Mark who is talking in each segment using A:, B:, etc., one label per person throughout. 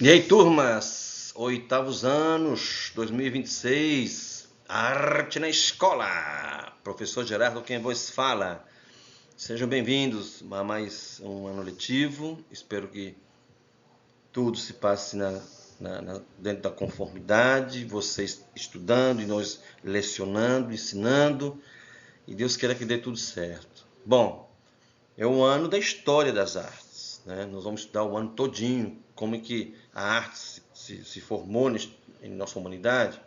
A: E aí, turmas, oitavos anos, 2026, arte na escola. Professor Gerardo, quem vos fala. Sejam bem-vindos a mais um ano letivo. Espero que tudo se passe dentro da conformidade, vocês estudando e nós lecionando, ensinando, e Deus queira que dê tudo certo. Bom, é o ano da história das artes, né? Nós vamos estudar o ano todinho, como é que a arte se formou em nossa humanidade,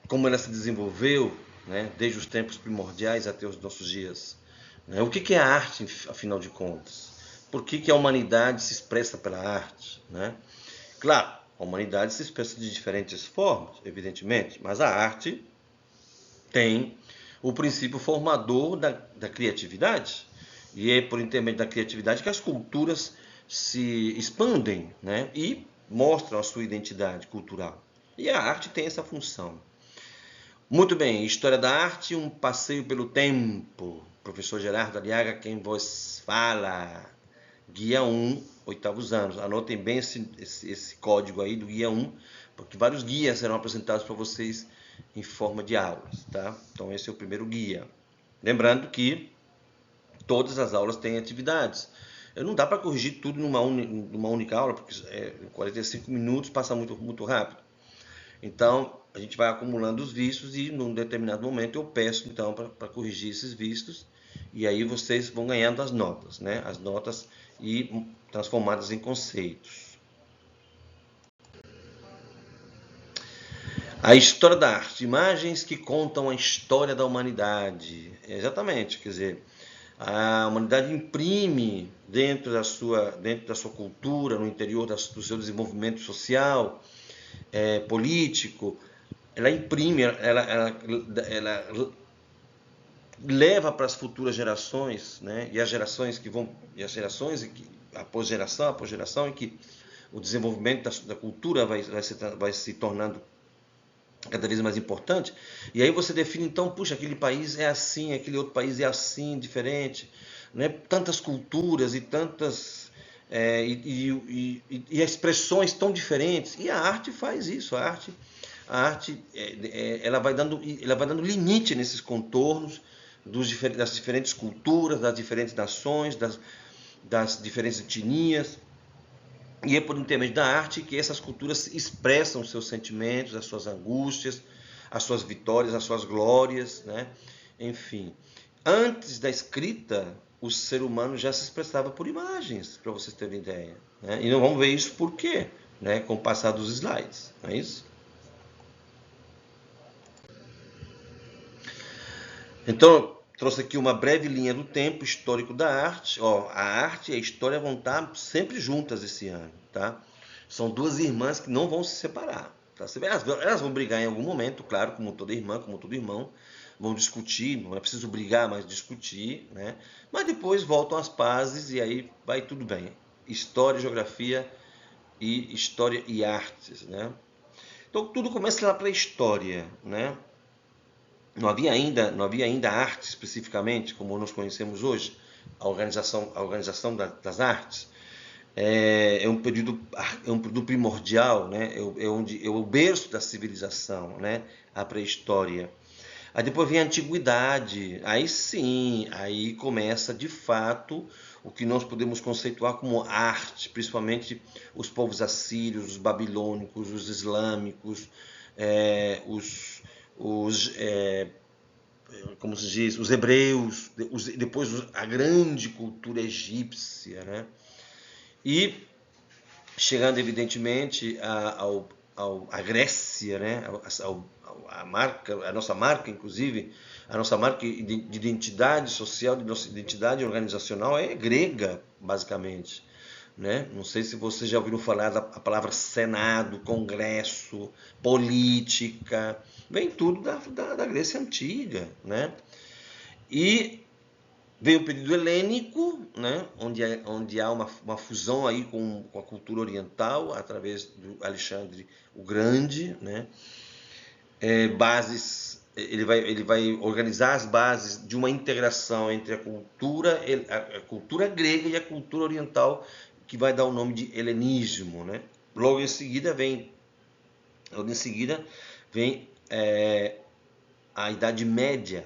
A: como ela se desenvolveu, né? Desde os tempos primordiais até os nossos dias. Né? O que é a arte, afinal de contas? Por que a humanidade se expressa pela arte? Né? Claro, a humanidade se expressa de diferentes formas, evidentemente, mas a arte tem o princípio formador da criatividade. E é por intermédio da criatividade que as culturas se expandem, né? E mostram a sua identidade cultural. E a arte tem essa função. Muito bem, História da Arte, um passeio pelo tempo. Professor Gerardo Aliaga, quem vos fala. Guia 1, oitavos anos. Anotem bem esse código aí do Guia 1, porque vários guias serão apresentados para vocês em forma de aulas, tá? Então esse é o primeiro guia. Lembrando que todas as aulas têm atividades. Não dá para corrigir tudo numa única aula, porque 45 minutos passa muito rápido. Então, a gente vai acumulando os vistos e, num determinado momento, eu peço, então, para corrigir esses vistos. E aí vocês vão ganhando as notas, né? As notas e transformadas em conceitos. A história da arte, imagens que contam a história da humanidade. Exatamente, quer dizer, a humanidade imprime dentro da sua cultura, no interior do seu desenvolvimento social, político, ela imprime, ela leva para as futuras gerações, né? E as gerações após geração, em que o desenvolvimento da cultura vai se tornando cada vez mais importante. E aí você define, então, puxa, aquele país é assim, aquele outro país é assim, diferente, né? Tantas culturas e tantas e expressões tão diferentes. E a arte faz isso. A arte ela vai dando limite nesses contornos das diferentes culturas, das diferentes nações, das diferentes etnias. E é por intermédio da arte que essas culturas expressam os seus sentimentos, as suas angústias, as suas vitórias, as suas glórias, né? Enfim. Antes da escrita, o ser humano já se expressava por imagens, para vocês terem ideia. Né? E não vamos ver isso por quê, né? Com o passar dos slides, não é isso? Então, trouxe aqui uma breve linha do tempo histórico da arte. Ó, a arte e a história vão estar sempre juntas esse ano, tá? São duas irmãs que não vão se separar. Tá? Elas vão brigar em algum momento, claro, como toda irmã, como todo irmão. Vão discutir, não é preciso brigar, mas discutir, né? Mas depois voltam às pazes e aí vai tudo bem. História e artes, né? Então tudo começa lá pela história, né? Não havia ainda arte especificamente, como nós conhecemos hoje, a organização das artes. É um período primordial, né? É o berço da civilização, né? A pré-história. Aí depois vem a antiguidade, aí sim, aí começa de fato o que nós podemos conceituar como arte, principalmente os povos assírios, os babilônicos, os islâmicos, os como se diz, os hebreus, depois a grande cultura egípcia, né? E chegando evidentemente à Grécia, né? A nossa marca, inclusive, a nossa marca de identidade social, de nossa identidade organizacional é grega, basicamente. Né? Não sei se vocês já ouviram falar da palavra Senado, Congresso, política, vem tudo da Grécia Antiga. Né? E veio o período helênico, né? onde há uma fusão aí com a cultura oriental, através do Alexandre o Grande, né? Ele vai organizar as bases de uma integração entre a cultura grega e a cultura oriental, que vai dar o nome de helenismo, né? Logo em seguida vem a Idade Média,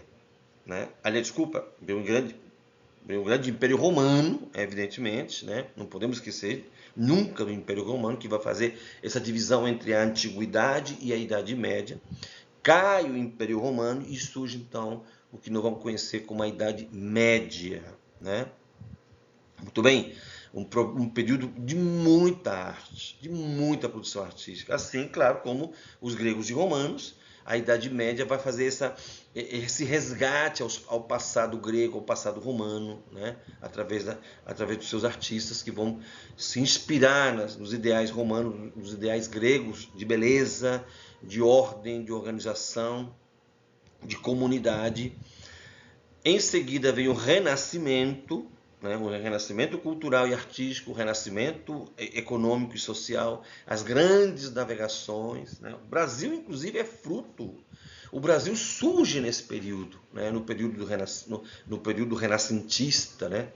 A: né? Aliás, desculpa, vem o grande Império Romano, evidentemente, né? Não podemos esquecer nunca do Império Romano, que vai fazer essa divisão entre a Antiguidade e a Idade Média. Cai o Império Romano e surge então o que nós vamos conhecer como a Idade Média, né? Muito bem, um período de muita arte, de muita produção artística. Assim, claro, como os gregos e romanos, a Idade Média vai fazer esse resgate ao passado grego, ao passado romano, né? através dos seus artistas que vão se inspirar nos ideais romanos, nos ideais gregos de beleza, de ordem, de organização, de comunidade. Em seguida vem o Renascimento, né? O renascimento cultural e artístico, o renascimento econômico e social, as grandes navegações, né? O Brasil, inclusive, é fruto. O Brasil surge nesse período, né? no período renascentista, né?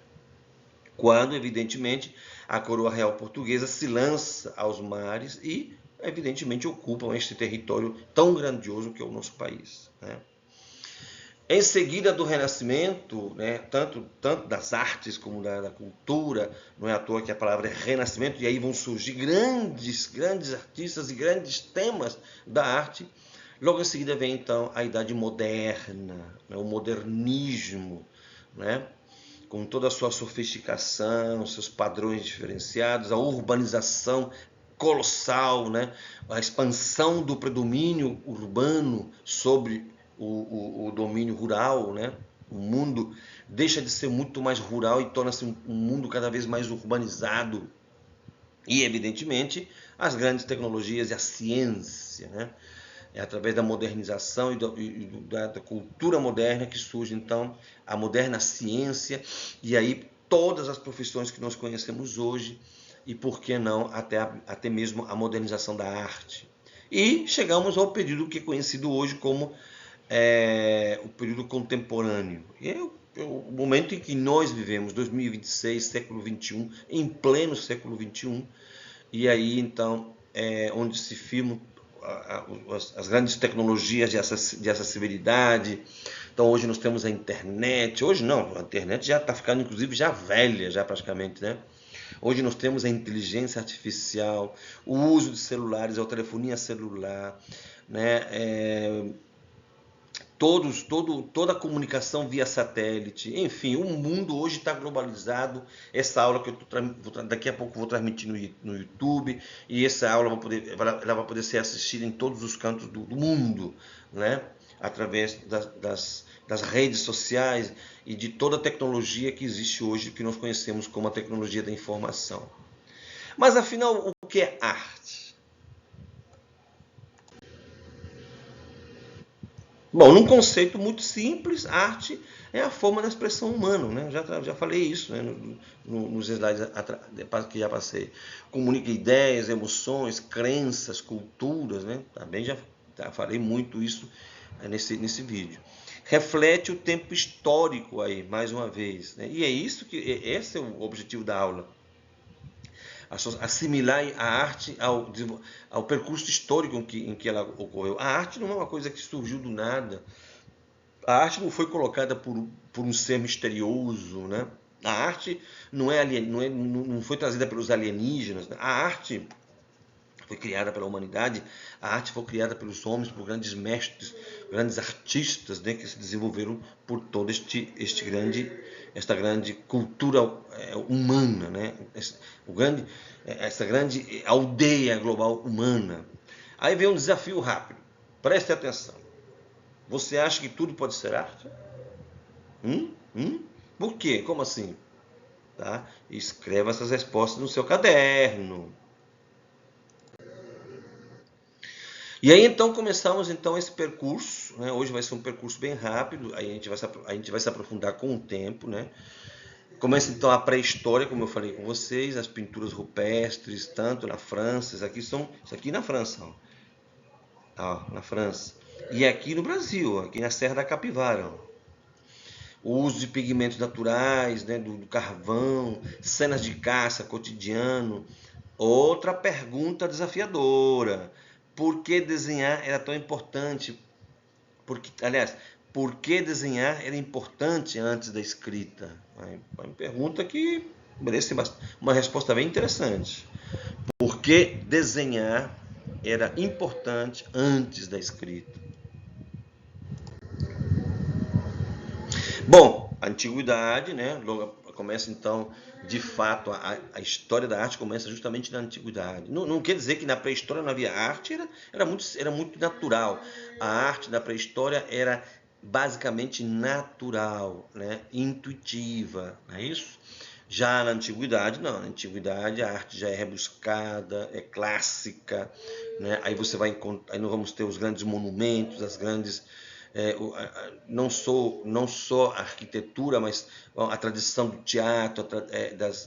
A: Quando, evidentemente, a coroa real portuguesa se lança aos mares e, evidentemente, ocupam este território tão grandioso que é o nosso país, né? Em seguida do Renascimento, né, tanto das artes como da cultura, não é à toa que a palavra é renascimento, e aí vão surgir grandes artistas e grandes temas da arte. Logo em seguida vem então a Idade Moderna, né, o modernismo, né, com toda a sua sofisticação, seus padrões diferenciados, a urbanização colossal, né, a expansão do predomínio urbano sobre o domínio rural, né? O mundo deixa de ser muito mais rural e torna-se um mundo cada vez mais urbanizado. E, evidentemente, as grandes tecnologias e a ciência, né? É através da modernização e da cultura moderna que surge, então, a moderna ciência, e aí todas as profissões que nós conhecemos hoje, e por que não até mesmo a modernização da arte. E chegamos ao período que é conhecido hoje como o período contemporâneo. E é o momento em que nós vivemos, 2026, século XXI, em pleno século XXI, e aí então onde se firmam as grandes tecnologias de acessibilidade. Então hoje nós temos a internet, hoje não, a internet já está ficando inclusive já velha, já praticamente, né? Hoje nós temos a inteligência artificial, o uso de celulares, a telefonia celular, né? Toda a comunicação via satélite, enfim, o mundo hoje está globalizado. Essa aula que daqui a pouco vou transmitir no YouTube, e essa aula ela vai poder ser assistida em todos os cantos do mundo, né? Através das redes sociais e de toda a tecnologia que existe hoje, que nós conhecemos como a tecnologia da informação. Mas afinal, o que é arte? Bom, num conceito muito simples, arte é a forma da expressão humana, né? Já falei isso, né? Nos slides que já passei. Comunica ideias, emoções, crenças, culturas, né? Também já falei muito isso nesse vídeo. Reflete o tempo histórico aí, mais uma vez, né? E é isso esse é o objetivo da aula. Assimilar a arte ao percurso histórico em que ela ocorreu. A arte não é uma coisa que surgiu do nada. A arte não foi colocada por um ser misterioso, né? A arte não foi trazida pelos alienígenas. Né? A arte foi criada pela humanidade. A arte foi criada pelos homens, por grandes mestres, grandes artistas, né, que se desenvolveram por toda esta grande cultura humana, né? Essa grande aldeia global humana. Aí vem um desafio rápido. Preste atenção. Você acha que tudo pode ser arte? Por quê? Como assim? Tá? Escreva essas respostas no seu caderno. E aí então começamos então esse percurso, né? Hoje vai ser um percurso bem rápido, aí a gente vai se aprofundar com o tempo, né? Começa então a pré-história, como eu falei com vocês, as pinturas rupestres, tanto na França, isso aqui na França, ó, na França, e aqui no Brasil, aqui na Serra da Capivara, ó. o uso de pigmentos naturais, né, do carvão, cenas de caça cotidiano. Outra pergunta desafiadora: por que desenhar era tão importante? Aliás, por que desenhar era importante antes da escrita? É uma pergunta que merece uma resposta bem interessante. Por que desenhar era importante antes da escrita? Bom, a antiguidade, né? Logo começa então, de fato, a história da arte começa justamente na antiguidade. Não quer dizer que na pré-história não havia arte, era muito natural. A arte da pré-história era basicamente natural, né? Intuitiva, não é isso? Já na antiguidade, não. Na antiguidade a arte já é rebuscada, é clássica, né? Aí você vai encontrar, aí nós vamos ter os grandes monumentos, as grandes não só a arquitetura, mas a tradição do teatro,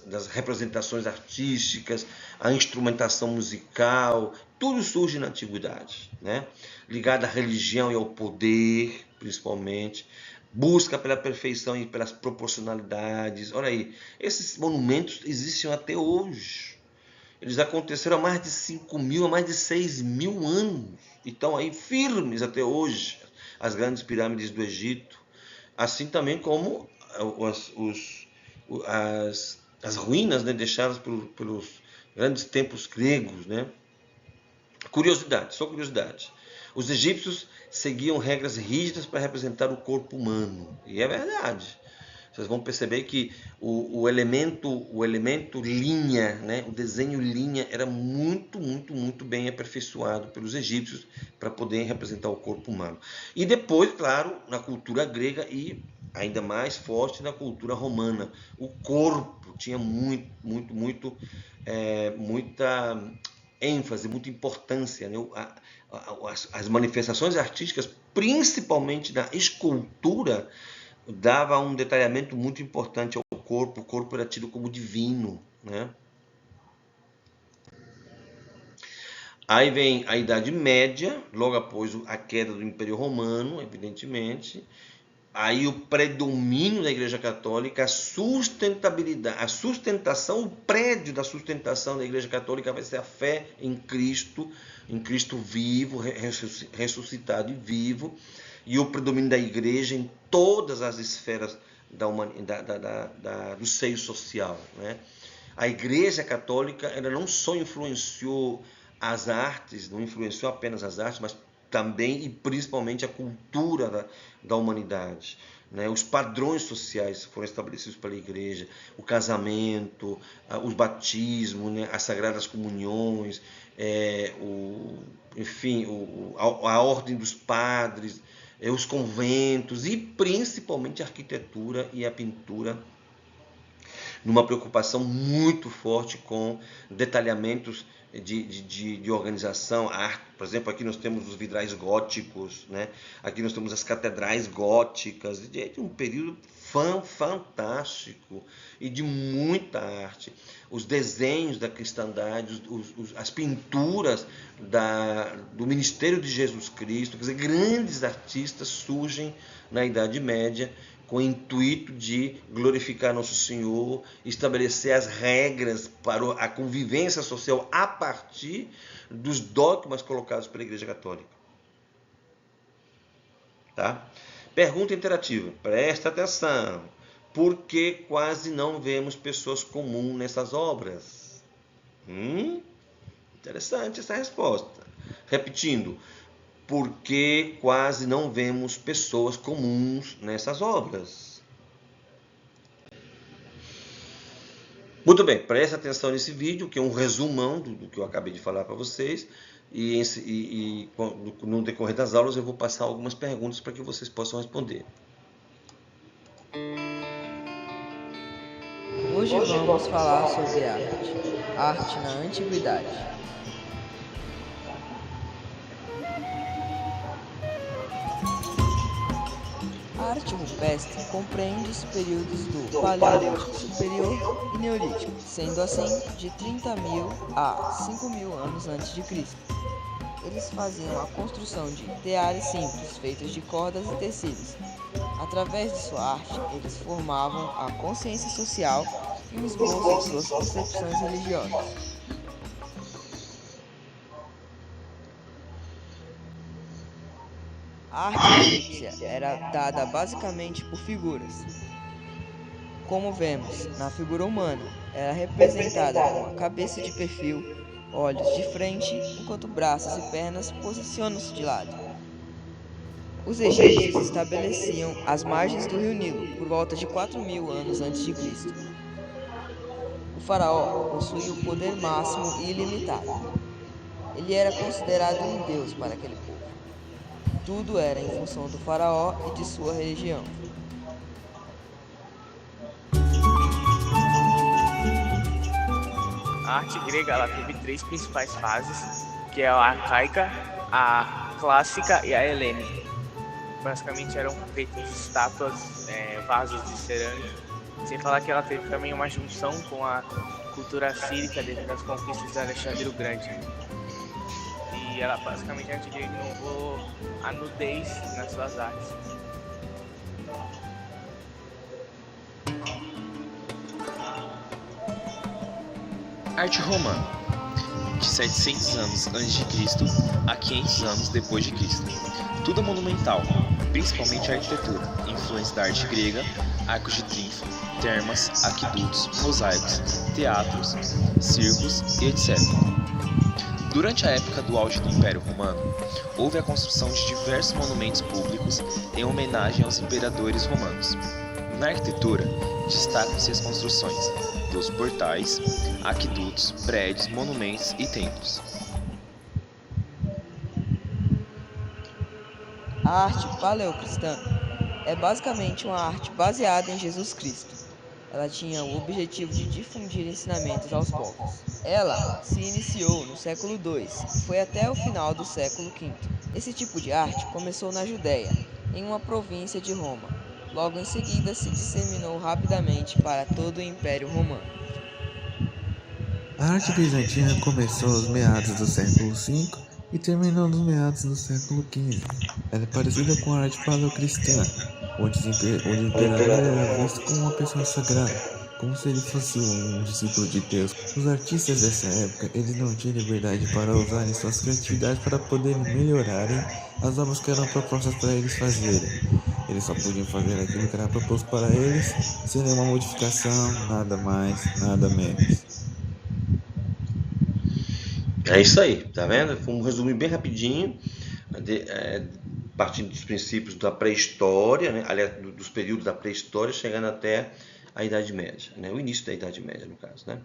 A: das representações artísticas, a instrumentação musical, tudo surge na antiguidade, né? Ligado à religião e ao poder, principalmente, busca pela perfeição e pelas proporcionalidades. Olha aí, esses monumentos existem até hoje. Eles aconteceram há mais de 5.000, há mais de 6.000 anos. E estão aí firmes até hoje. As grandes pirâmides do Egito, assim também como as ruínas, né, deixadas pelos grandes templos gregos, né? Só curiosidade. Os egípcios seguiam regras rígidas para representar o corpo humano, e é verdade. Vocês vão perceber que o elemento linha, né, o desenho linha, era muito bem aperfeiçoado pelos egípcios para poder representar o corpo humano. E depois, claro, na cultura grega e ainda mais forte na cultura romana, o corpo tinha muita ênfase, muita importância, né? As manifestações artísticas, principalmente na escultura, dava um detalhamento muito importante ao corpo. O corpo era tido como divino, né? Aí vem a Idade Média, logo após a queda do Império Romano, evidentemente. Aí o predomínio da Igreja Católica, a sustentação, o prédio da sustentação da Igreja Católica vai ser a fé em Cristo vivo, ressuscitado e vivo, e o predomínio da Igreja em todas as esferas do seio social, né? A Igreja Católica, ela não só influenciou as artes, não influenciou apenas as artes, mas também e principalmente a cultura da humanidade, né? Os padrões sociais foram estabelecidos pela Igreja, o casamento, os batismos, né? As sagradas comunhões, a ordem dos padres, os conventos e principalmente a arquitetura e a pintura, numa preocupação muito forte com detalhamentos de organização, arte. Por exemplo, aqui nós temos os vidrais góticos, né? Aqui nós temos as catedrais góticas, de um período fantástico e de muita arte. Os desenhos da cristandade, as pinturas do ministério de Jesus Cristo, quer dizer, grandes artistas surgem na Idade Média com o intuito de glorificar Nosso Senhor, estabelecer as regras para a convivência social a partir dos dogmas colocados pela Igreja Católica. Tá? Pergunta interativa. Presta atenção. Por que quase não vemos pessoas comuns nessas obras? Interessante essa resposta. Repetindo. Por que quase não vemos pessoas comuns nessas obras? Muito bem, preste atenção nesse vídeo, que é um resumão do que eu acabei de falar para vocês, e no decorrer das aulas eu vou passar algumas perguntas para que vocês possam responder.
B: Hoje vamos falar sobre arte na antiguidade. A arte rupestre compreende os períodos do Paleolítico Superior e Neolítico, sendo assim de 30.000 a 5.000 anos antes de Cristo. Eles faziam a construção de teares simples, feitos de cordas e tecidos. Através de sua arte, eles formavam a consciência social e o esboço de suas concepções religiosas. A arte egípcia era dada basicamente por figuras. Como vemos na figura humana, era representada com a cabeça de perfil, olhos de frente, enquanto braços e pernas posicionam-se de lado. Os egípcios estabeleciam as margens do rio Nilo por volta de 4.000 anos antes de Cristo. O faraó possuía o poder máximo e ilimitado. Ele era considerado um deus para aquele povo. Tudo era em função do faraó e de sua religião.
C: A arte grega ela teve três principais fases, que é a arcaica, a clássica e a helênica. Basicamente eram feitas estátuas, vasos de cerâmica. Sem falar que ela teve também uma junção com a cultura sírica dentro das conquistas de Alexandre o Grande. E ela basicamente a arte grega inovou a nudez nas suas artes.
D: Arte romana, de 700 anos antes de Cristo a 500 anos depois de Cristo. Tudo é monumental, principalmente a arquitetura, influência da arte grega, arcos de triunfo, termas, aquedutos, mosaicos, teatros, circos e etc. Durante a época do auge do Império Romano, houve a construção de diversos monumentos públicos em homenagem aos imperadores romanos. Na arquitetura, destacam-se as construções dos portais, aquedutos, prédios, monumentos e templos.
B: A arte paleocristã é basicamente uma arte baseada em Jesus Cristo. Ela tinha o objetivo de difundir ensinamentos aos povos. Ela se iniciou no século II e foi até o final do século V. Esse tipo de arte começou na Judéia, em uma província de Roma. Logo em seguida se disseminou rapidamente para todo o Império Romano.
E: A arte bizantina começou aos meados do século V e terminou nos meados do século XV. Ela é parecida com a arte paleocristã, onde o imperador era visto como uma pessoa sagrada, como se ele fosse um discípulo de Deus. Os artistas dessa época, eles não tinham liberdade para usarem suas criatividades para poderem melhorarem as obras que eram propostas para eles fazerem. Eles só podiam fazer aquilo que era proposto para eles, sem nenhuma modificação, nada mais, nada menos.
A: É isso aí, tá vendo? Foi um resumo bem rapidinho, partindo dos princípios da pré-história, né? Aliás, dos períodos da pré-história, chegando até a Idade Média, né? O início da Idade Média, no caso, né?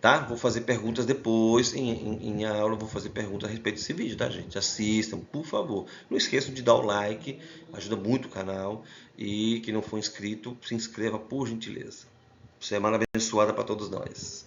A: Tá? Vou fazer perguntas depois, em aula, vou fazer perguntas a respeito desse vídeo, tá, gente? Assistam, por favor. Não esqueçam de dar o like, ajuda muito o canal. E quem não for inscrito, se inscreva, por gentileza. Semana abençoada para todos nós.